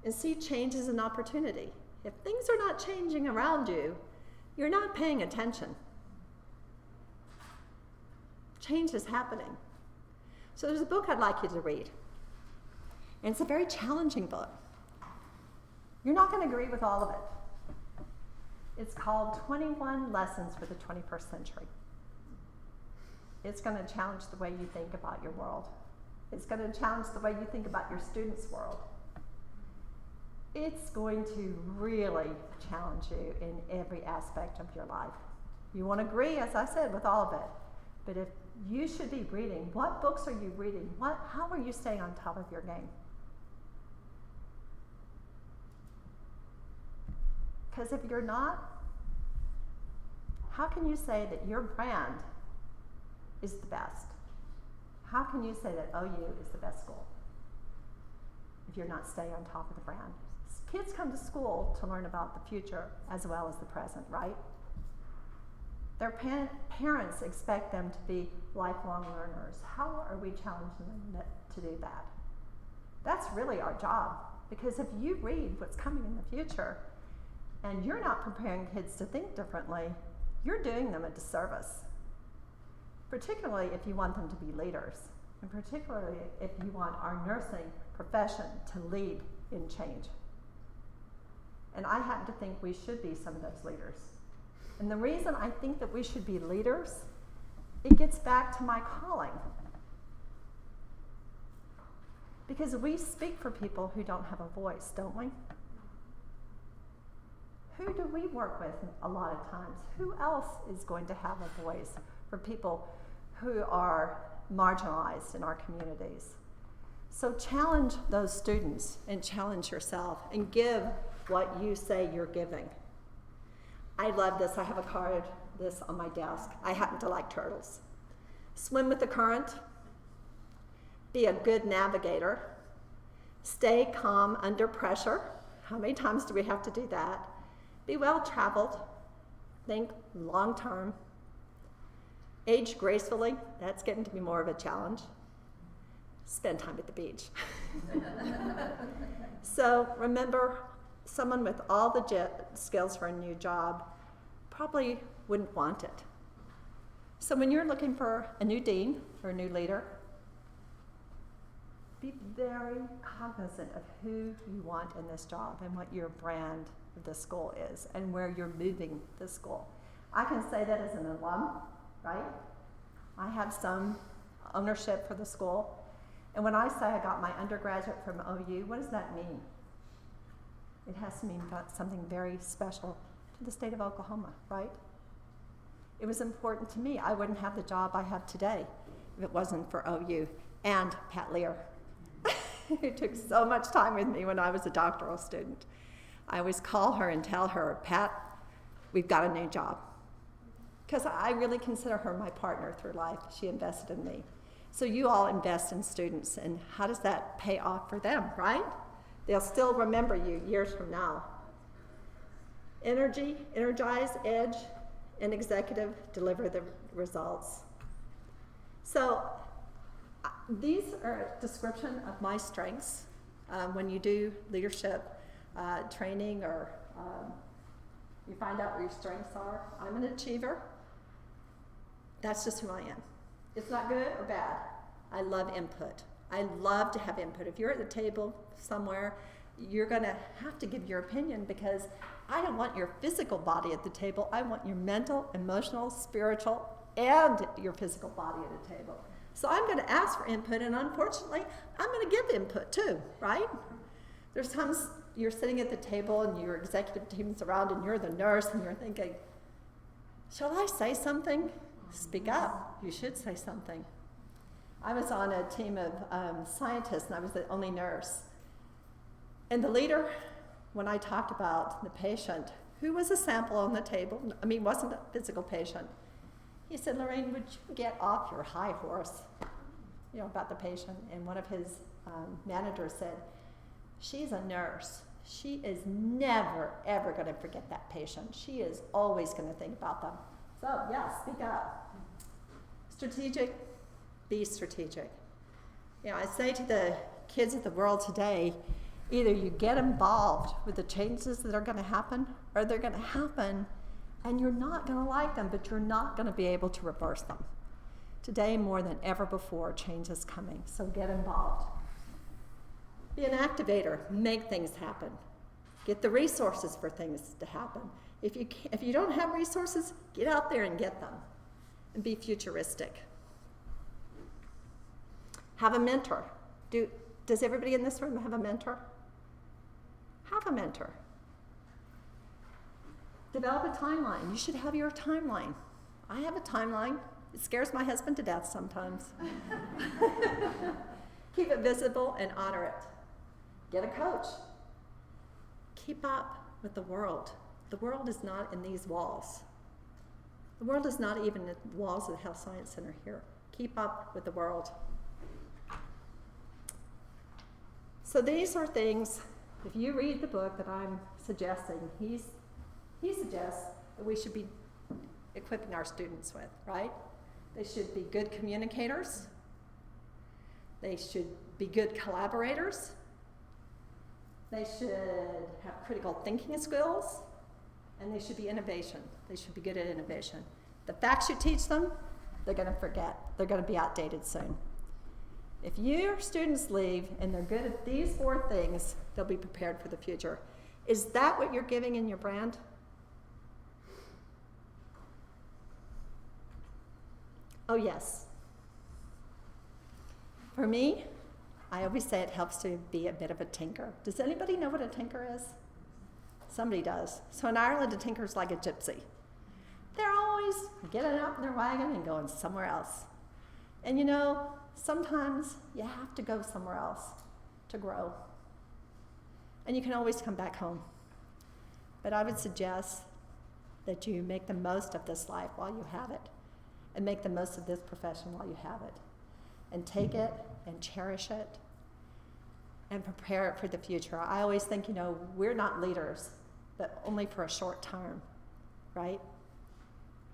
And see change as an opportunity. If things are not changing around you, you're not paying attention. Change is happening. So there's a book I'd like you to read. And it's a very challenging book. You're not going to agree with all of it. It's called 21 Lessons for the 21st Century. It's going to challenge the way you think about your world. It's going to challenge the way you think about your students' world. It's going to really challenge you in every aspect of your life. You won't agree, as I said, with all of it. But if you should be reading, what books are you reading? How are you staying on top of your game? Because if you're not, how can you say that your brand is the best? How can you say that OU is the best school if you're not staying on top of the brand? Kids come to school to learn about the future as well as the present, right? Their parents expect them to be lifelong learners. How are we challenging them to do that? That's really our job, because if you read what's coming in the future and you're not preparing kids to think differently, you're doing them a disservice, particularly if you want them to be leaders, and particularly if you want our nursing profession to lead in change. And I happen to think we should be some of those leaders. And the reason I think that we should be leaders, it gets back to my calling. Because we speak for people who don't have a voice, don't we? Who do we work with a lot of times? Who else is going to have a voice for people who are marginalized in our communities? So challenge those students and challenge yourself and give what you say you're giving. I love this. I have a card, this on my desk. I happen to like turtles. Swim with the current. Be a good navigator. Stay calm under pressure. How many times do we have to do that? Be well-traveled. Think long-term. Age gracefully, that's getting to be more of a challenge. Spend time at the beach. So remember, someone with all the skills for a new job probably wouldn't want it. So when you're looking for a new dean or a new leader, be very cognizant of who you want in this job and what your brand of the school is and where you're moving the school. I can say that as an alum, right? I have some ownership for the school. And when I say I got my undergraduate from OU, what does that mean? It has to mean something very special to the state of Oklahoma, right? It was important to me. I wouldn't have the job I have today if it wasn't for OU and Pat Lear, who took so much time with me when I was a doctoral student. I always call her and tell her, Pat, we've got a new job. Because I really consider her my partner through life. She invested in me. So you all invest in students, and how does that pay off for them, right? They'll still remember you years from now. Energy, energize, edge, and executive deliver the results. So these are a description of my strengths. When you do leadership training or you find out where your strengths are. I'm an achiever. That's just who I am. It's not good or bad. I love input. I love to have input. If you're at the table somewhere, you're going to have to give your opinion because I don't want your physical body at the table. I want your mental, emotional, spiritual, and your physical body at the table. So I'm going to ask for input, and unfortunately, I'm going to give input too, right? There's times you're sitting at the table and your executive team's around and you're the nurse and you're thinking, shall I say something? Speak up. You should say something. I was on a team of scientists and I was the only nurse. And the leader, when I talked about the patient, who was a sample on the table, wasn't a physical patient, he said, Lorraine, would you get off your high horse, about the patient? And one of his managers said, she's a nurse. She is never, ever going to forget that patient. She is always going to think about them. So, yeah, speak up. Strategic, be strategic. I say to the kids of the world today, either you get involved with the changes that are going to happen, or they're going to happen, and you're not going to like them, but you're not going to be able to reverse them. Today, more than ever before, change is coming, so get involved. Be an activator, make things happen. Get the resources for things to happen. If you don't have resources, get out there and get them. And be futuristic. Have a mentor. Does everybody in this room have a mentor? Have a mentor. Develop a timeline. You should have your timeline. I have a timeline. It scares my husband to death sometimes. Keep it visible and honor it. Get a coach. Keep up with the world. The world is not in these walls. The world is not even in the walls of the Health Science Center here. Keep up with the world. So these are things, if you read the book that I'm suggesting, he suggests that we should be equipping our students with, right? They should be good communicators. They should be good collaborators. They should have critical thinking skills. And they should be innovation. They should be good at innovation. The facts you teach them, they're going to forget. They're going to be outdated soon. If your students leave and they're good at these 4 things, they'll be prepared for the future. Is that what you're giving in your brand? Oh, yes. For me, I always say it helps to be a bit of a tinker. Does anybody know what a tinker is? Somebody does. So in Ireland, a tinker is like a gypsy. They're always getting out in their wagon and going somewhere else. And sometimes you have to go somewhere else to grow. And you can always come back home. But I would suggest that you make the most of this life while you have it, and make the most of this profession while you have it, and take it and cherish it and prepare it for the future. I always think, we're not leaders, but only for a short term, right?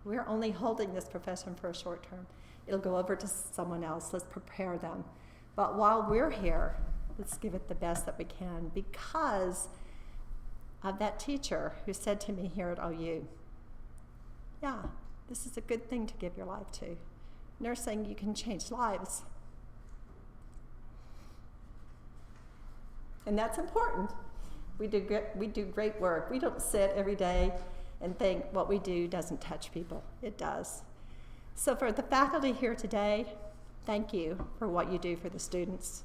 We're only holding this profession for a short term. It'll go over to someone else. Let's prepare them. But while we're here, let's give it the best that we can, because of that teacher who said to me here at OU, yeah, this is a good thing to give your life to. Nursing, you can change lives. And that's important. We do great work. We don't sit every day and think what we do doesn't touch people. It does. So for the faculty here today, thank you for what you do for the students.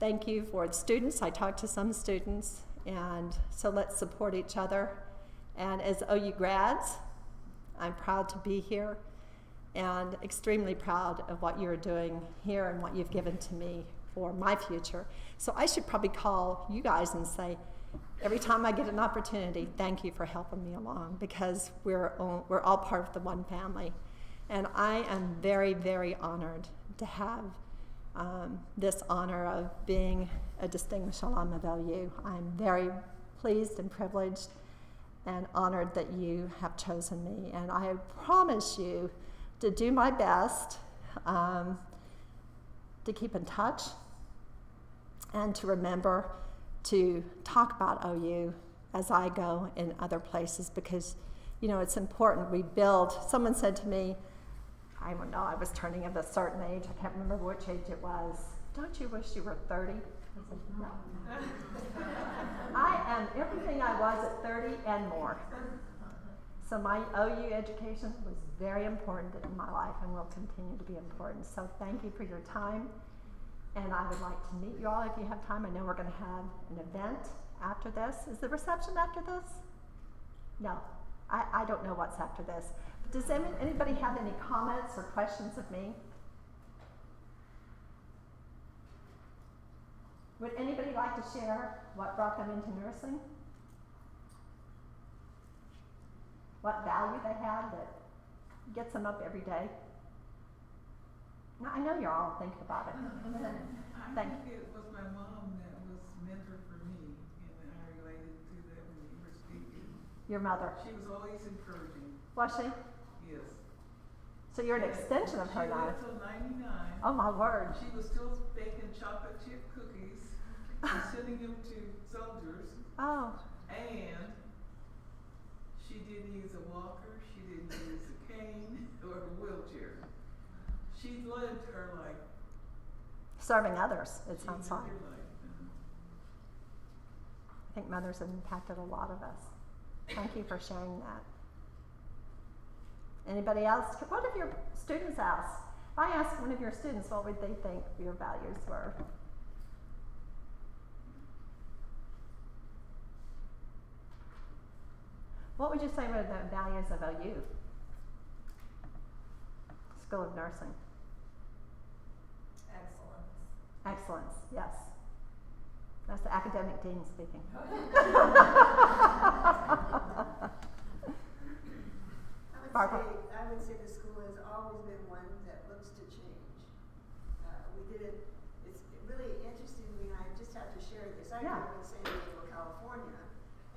Thank you for the students. I talked to some students, and so let's support each other. And as OU grads, I'm proud to be here and extremely proud of what you're doing here and what you've given to me for my future. So I should probably call you guys and say, every time I get an opportunity, thank you for helping me along, because we're all part of the one family. And I am very, very honored to have this honor of being a distinguished alum of OU. I'm very pleased and privileged and honored that you have chosen me. And I promise you to do my best to keep in touch and to remember to talk about OU as I go in other places, because, you know, it's important. We build. Someone said to me, I don't know, I was turning of a certain age. I can't remember which age it was. Don't you wish you were 30? I said, no. I am everything I was at 30 and more. So my OU education was very important in my life and will continue to be important. So thank you for your time. And I would like to meet you all if you have time. I know we're going to have an event after this. Is the reception after this? No. I don't know what's after this. But does anybody have any comments or questions of me? Would anybody like to share what brought them into nursing? What value they had that gets them up every day? Now, I know you're all thinking about it. I think it was my mom that was mentor for me, and I related to that when you were speaking. Your mother. She was always encouraging. Was she? Yes. So you're an extension of her She now. lived till 99. Oh my word. She was still baking chocolate chip cookies and sending them to soldiers. Oh. And she didn't use a walker, she didn't use a cane or a wheelchair. She lived her life. Serving others, it She sounds lived like. her life. I think mothers have impacted a lot of us. Thank you for sharing that. Anybody else? What have your students asked? If I asked one of your students, what would they think your values were? What would you say were the values of OU? School of Nursing. Excellence. Excellence, yes. That's the academic dean speaking. Barbara. I would say the school has always been one that looks to change. We did it, it's really interesting to me, and I just have to share this. I grew up in San Diego, California,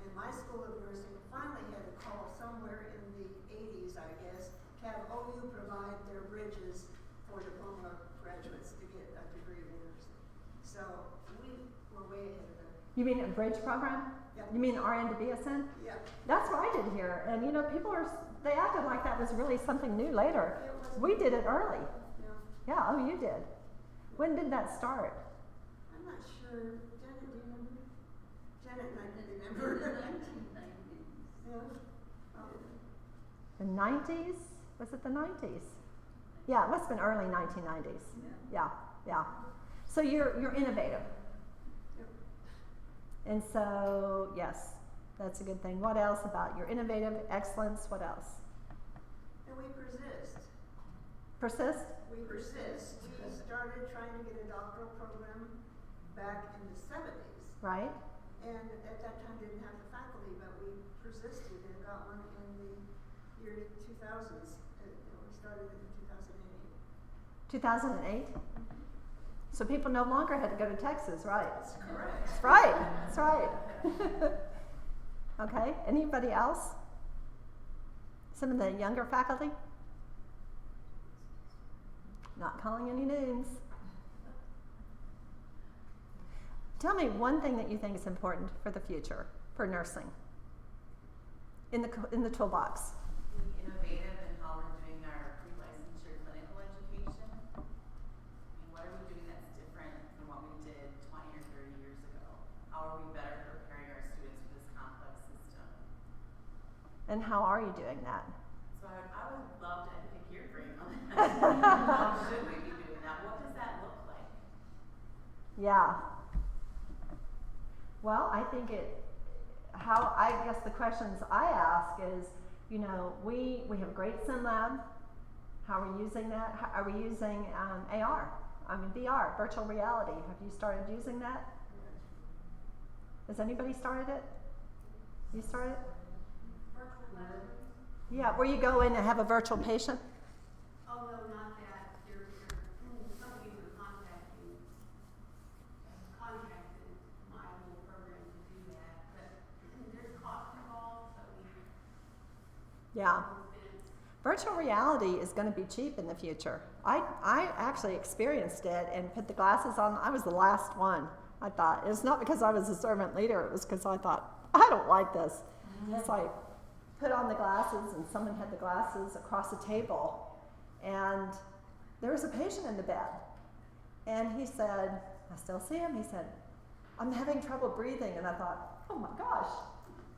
and my school of nursing finally had a call somewhere in the 80s, I guess, to have OU provide their bridges for diploma graduates to get a degree in nursing. So we were way ahead of them. You mean a bridge program? Yeah. You mean RN to BSN? Yeah. That's what I did here. And you know, they acted like that was really something new later. It was. We did it early. Yeah. Yeah, oh, you did. When did that start? I'm not sure. Janet, do you remember? Janet and I can remember. 1990s. Yeah. The 90s? Was it the 90s? Yeah, it must have been early 1990s. Yeah. So you're innovative. Yep. And so, yes, that's a good thing. What else about your innovative excellence? What else? And we persist. Persist? We persist. We started trying to get a doctoral program back in the 70s. Right? And at that time didn't have the faculty, but we persisted and got one in the year 2000s. We started in 2008. 2008? So people no longer had to go to Texas, right? That's correct. That's right. That's right. Okay. Anybody else? Some of the younger faculty? Not calling any names. Tell me one thing that you think is important for the future, for nursing, in the toolbox. Being innovative in how we're doing our pre-licensure clinical education. I mean, what are we doing that's different from what we did 20 or 30 years ago? How are we better preparing our students for this complex system? And how are you doing that? So I would love to pick your brain on that. How should we be doing that? What does that look like? Yeah. Well, I think I guess the questions I ask is, you know, we have a great sim lab. How are we using that? How are we using AR? I mean, VR, virtual reality. Have you started using that? Has anybody started it? You started it? Virtual laboratories? Yeah, where you go in and have a virtual patient? Oh, no, not that. Somebody would contact you, contracted my little program to do that, but there's cost involved, so we. Yeah. Virtual reality is going to be cheap in the future. I actually experienced it and put the glasses on. I was the last one. I thought, it's not because I was a servant leader, it was because I thought, I don't like this. So I put on the glasses, and someone had the glasses across the table, and there was a patient in the bed. And he said, I still see him, he said, I'm having trouble breathing. And I thought, oh my gosh.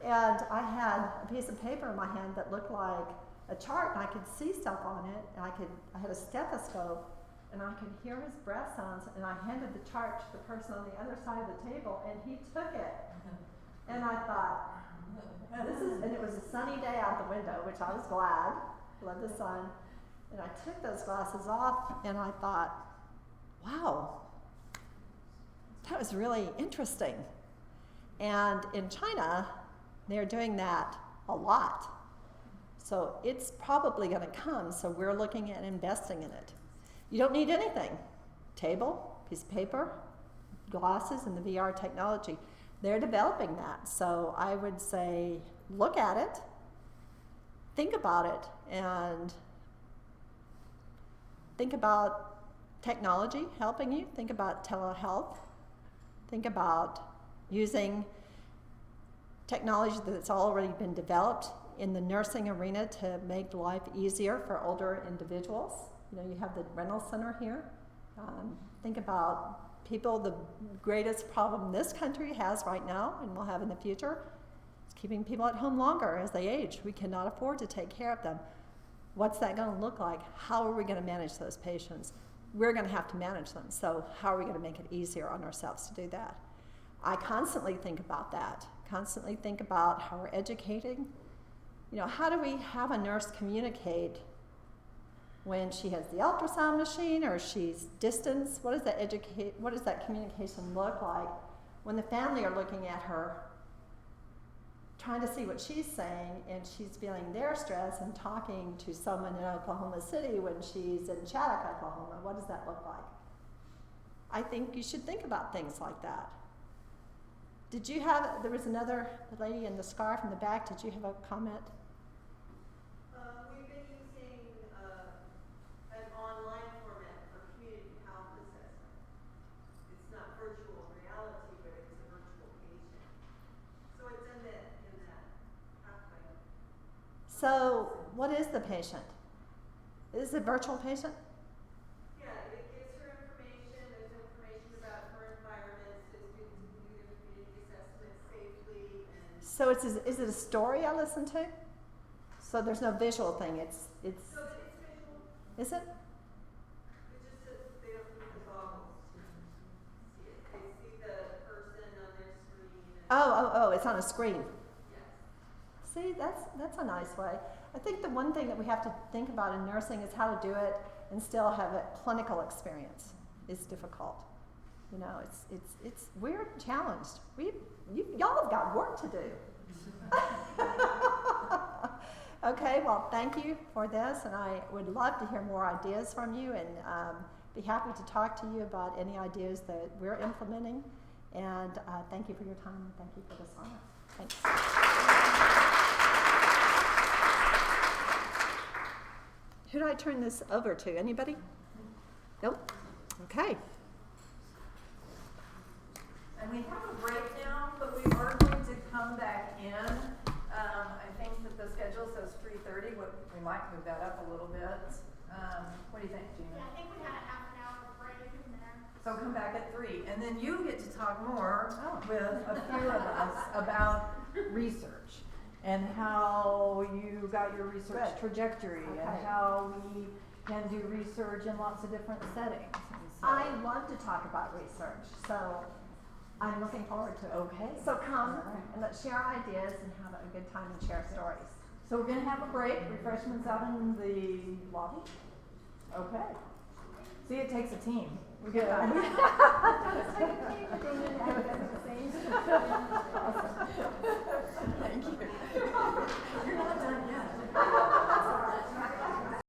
And I had a piece of paper in my hand that looked like a chart, and I could see stuff on it, and I had a stethoscope, and I could hear his breath sounds, and I handed the chart to the person on the other side of the table, and he took it. And I thought, and it was a sunny day out the window, which I was glad, love the sun. And I took those glasses off, and I thought, wow, that was really interesting. And in China, they're doing that a lot. So it's probably going to come, so we're looking at investing in it. You don't need anything. Table, piece of paper, glasses, and the VR technology. They're developing that. So I would say, look at it, think about it, and think about technology helping you. Think about telehealth. Think about using technology that's already been developed in the nursing arena to make life easier for older individuals. You know, you have the rental center here. Think about people, the greatest problem this country has right now and will have in the future is keeping people at home longer as they age. We cannot afford to take care of them. What's that going to look like? How are we going to manage those patients? We're going to have to manage them. So how are we going to make it easier on ourselves to do that? I constantly think about that. Constantly think about how we're educating. You know, how do we have a nurse communicate when she has the ultrasound machine or she's distance? What does that communication look like when the family are looking at her, trying to see what she's saying, and she's feeling their stress and talking to someone in Oklahoma City when she's in Shattuck, Oklahoma? What does that look like? I think you should think about things like that. There was another lady in the scarf in the back. Did you have a comment? We've been using an online format for community health assessment. It's not virtual reality, but it's a virtual patient. So it's in that pathway. So what is the patient? Is it a virtual patient? Yeah, it gives her information. There's information about her environment, so students can do their community assessment safely. And So is it a story I listen to? So there's no visual thing. It's so it's visual. Is it? It's just that they don't need the goggles to see it. They see the person on their screen. And Oh, it's on a screen. yes. See, that's a nice way. I think the one thing that we have to think about in nursing is how to do it and still have a clinical experience. It's difficult. You know, it's we're challenged. Y'all have got work to do. Okay, well, thank you for this, and I would love to hear more ideas from you, and be happy to talk to you about any ideas that we're implementing. And thank you for your time, and thank you for this honor. Thanks. Who do I turn this over to? Anybody? Nope. Okay. And we have a break now, but we are going to come back in. I think that the schedule says 3:30, we might move that up a little bit. What do you think, Gina? Yeah, I think we had a half an hour break in there. So come back at 3, and then you get to talk more with a few of us about research and how you got your research Good. trajectory and Okay. how we can do research in lots of different settings. And so, I love to talk about research, so I'm looking forward to it. Okay. So come and let's share ideas and have a good time and share stories. So we're gonna have a break, refreshments out in the lobby. Okay. See, it takes a team. We get Let's take a team to do it.